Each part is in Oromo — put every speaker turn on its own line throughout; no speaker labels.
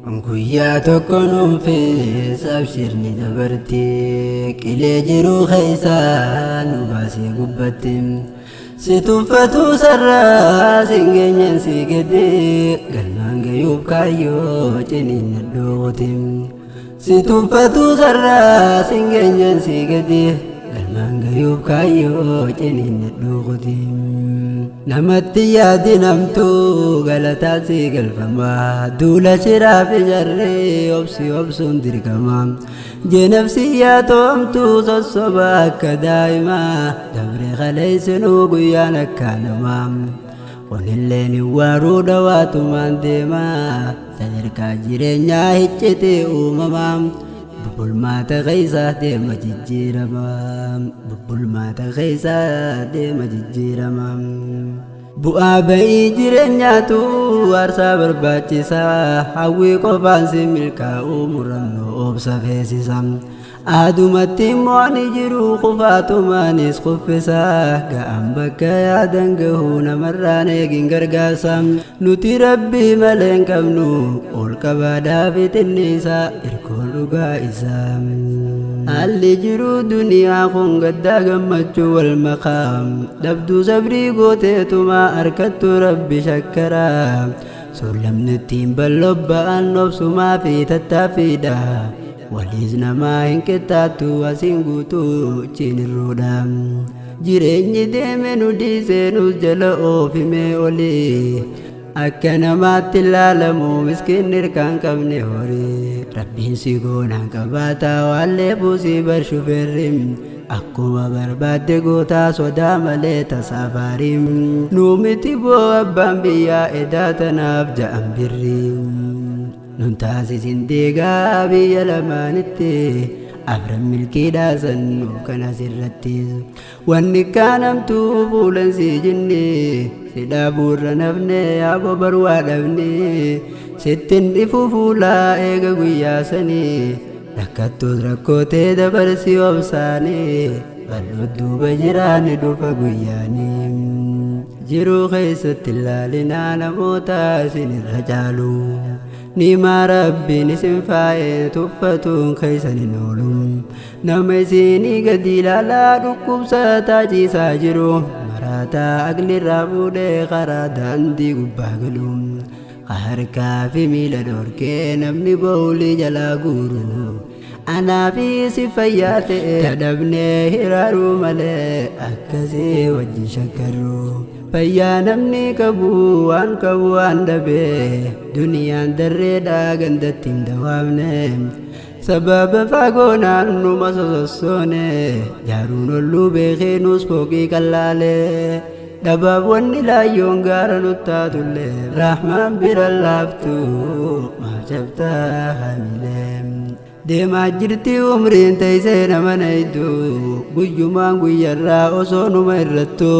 guyyaa tokko nuufis abshirni dabartii qilee jiruu keessaa nu baasee gubbatti si tuffatu sarraa sin geenyen si gadi galmaan gayuuf kaayyoo ciniinna dhoowwati si tuffatu sarraa sin geenyen si gadi galmaan gayuuf kaayyoo ciniinna dhoowwati namatti yaadinamtu galataa si galfama duula shiraaf jarree obsuun dirqama jeenabsi yaatoomtu sossoba akka daa'ima dabre kaleessinuu guyyaan akka namaa kunilleen waaruu dhawaatumaan deema sadarkaa jireenyaa hiccite uumamaa bulmaata keessaa deema jijjiirama bulmaata keessaa deema jijjiirama bu'aa ba'ii jireenyaatu aarsaa barbaachisaa hawwii qofaan si milkaa'uu murannoo obsa feesisa aadumatti immoo ni jiru qufaatumanis quffisaa ga'an bakka yaadan gahuu namarraan eegin gargaarsa nuti rabbii malee hin qabnu ol qabaadhaa fixinnisaa irkoon dhugaa isaa haalli jiru duniyaa kun gaddaa gammachuu wal makaa dhabduu sabrii gooteetumaa harkattu rabbi shakkaraa sollamni ittiin ballobba'an obsumaa fi tattaaffiidha waliis namaa hin qixxaattu asiin guutuu chinirruudha jireenyi deeme nu dhiisee nus jala oofimee olii akka namaatti ilaalamu miskiin hirkaan qabne horii rabbiin si goonaan qabaataa waan leebusii barshufeerri akkuma barbaadde gootaa sodaa malee tasaafaariim nuu miti boo abbaan biyyaa edaa tanaaf ja'an birrii nun taasisin deegaa biyya lamaanitti afran milkiidhaa sannu kan asirratti wanni kaanamtuu fuulan si jinne si dhaabuurra nafne yaaboo barwaa dhabne sittin dhifu fuulaa eega guyyaa sanii rakkattuus rakkootee dabarsi obsaanii bal'oo duuba jiraani dhufa guyyaanii jiruu keessatti ilaalinaa namoota isinirra caalu nimaa rabbiin isin faayee tuffatuun keessan hin oolu nama isinii gadi ilaalaa dhukkubsataa ciisaa jiru maraataa aqlirraa fuudhee karaa daandii gubbaa galu harkaa fi miila dhorkee namni bawlii jalaa guuru anaafi si fayyaa ta'e dadhabnee hiraaruu malee akkasii wajjin shakkarru fayyaa namni qabu waan dhabee duniyaan darreedhaa gandatti hin dawaamne sababa fagoo naannuma sosossoone jaaruun olluu beekee nuus fooqii qallaalee dhabaaf wanni laayyoon gaara nuttaatullee rahmaan bira laaftu maaf cabtaa hamilee deemaa jirti umriin teessee nama naydu guyyumaan guyyarraa osoo numa irrattu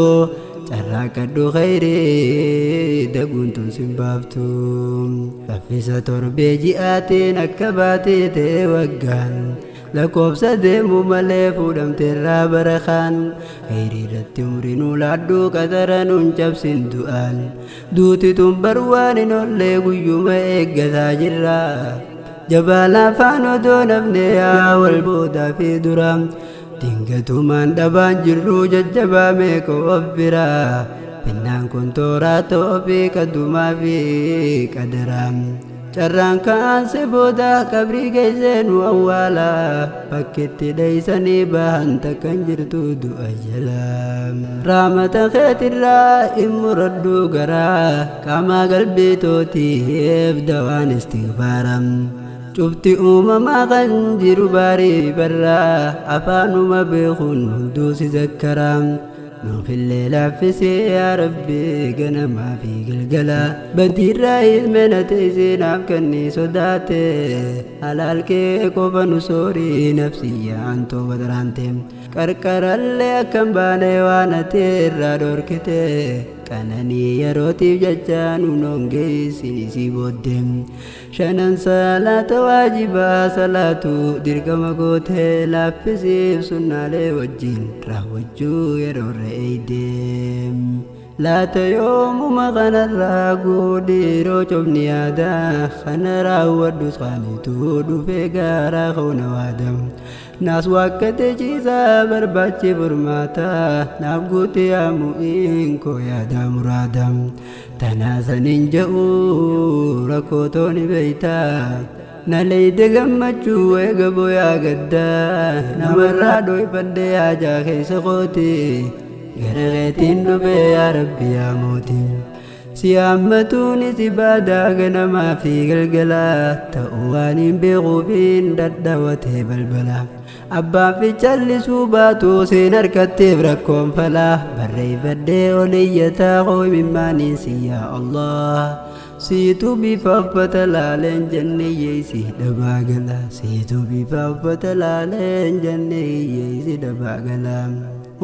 carraaqadhu khayrii daguun tun sin baaftu saffisa torbee ji'aatiin akka baatee ta'e waggaan lakkoofsa deemu malee fuudhamteerraa barakaan khayrii irratti umrinuu laadhuu qadara nuun cabsin du'aan duuti tun barwaan hin ollee guyyuma eeggataa jirra jabaa laafaan odoo nafne yaa wal boodaa fi dura dingatumaan dhabaan jirru jajjabaa meeqa of biraa finnaan kun tooraa ta'oo fi qadumaa fi qadaraa carraan ka'aanse booda qabrii keessee nu awwaala bakkeetti dheeysanii bahan takkan jirtu du'a jala raamata keetirraa hin muradhu garaa qaamaa qalbii tootiif dawaan istighfaaram cufti uumamaa kan jiru baarii barraa afaanuma beekuun hunduu si zakkaraam nuufillee laaffisee yaa rabbi ganamaa fi galgala badiirraa ilmena teessinaaf kannii sodaate halaalkee qofa nu soorii nafsiyyaan tooba daraante qarqarallee akkan baane waan ate irraa dhorkite qananii yerootiif jecha nuun hongeessinii si booddee shanan salaata waajibaa salaatu dirqama gootee laaffisiif sunnaalee wajjin raawwachuu yeroorra eeydee laata yoomuma kanarraa guudhiiroo cobni yaadaa kana raawwadhus qaanituu dhufee gaaraa kauna waadam naas wakkate ciisaa barbaachi furmaataa naaf guute yaamu'iin koo yaadaa muraadam tanaasanin je'uu rakkootooni beeytaa naleyde gammachuu eega boyaa gaddaa namarraa dhoyfadhe haajaa keessa kooti garareetiin dhufee yaa rabbi yaa mootii si hammatuunis ibaadaa ganamaa fi galgalaa ta'uu waan hin beekuufiin dadhawatee balbalaa abbaan fi callisuu baatu seen harkatteef rakkoon falaa barreeffadhee oliyyataa qooyimimmaaniin si yaa Allah siitu bifa uffata laaleen janneeyyeeysi dhabaa gala siitu bifa uffata laaleen janneeyyeeysi dhabaa gala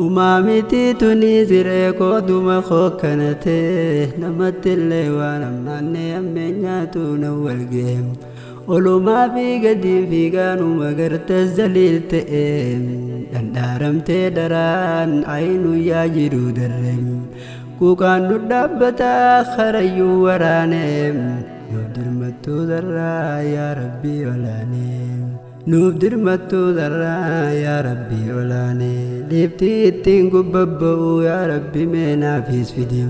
umaamiti tuni siree kooduma kokkanatee namatti illee waan ammaanne ammeenyaatu nan walgeem olumaa fi gadii fiigaanuma gartas jaliil ta'e dhandhaaramtee daraan aynuyyaa jiru darreem kukaan nu dhaabbataa karayyuu waraaneem nuuf dirmattuu darraa yaa rabbii olaaneem nuuf dirmattuu darraa yaa rabbii olaanee dhiiftii ittiin gubbabba'uu yaa rabbi meenaafis fidim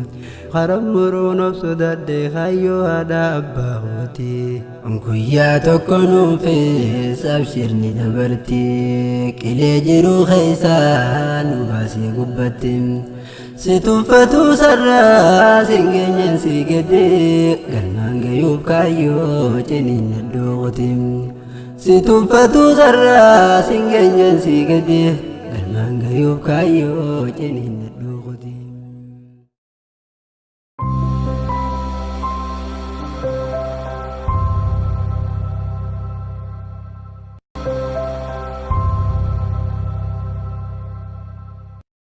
qarammuruun of sodaadhee kaayyoo haadhaa abbaa kootii guyyaa tokko nuufis abshirni dabartii qilee jiruu keessaa nu baasee gubbatti si tuffatuu sarraa sin geenyen si gadee galmaan gayuuf kaayyoo ciniinna dhooqotim si tuffatuu sarraa sin geenyen si gadee galmaan gayuuf kaayyoo ciniinna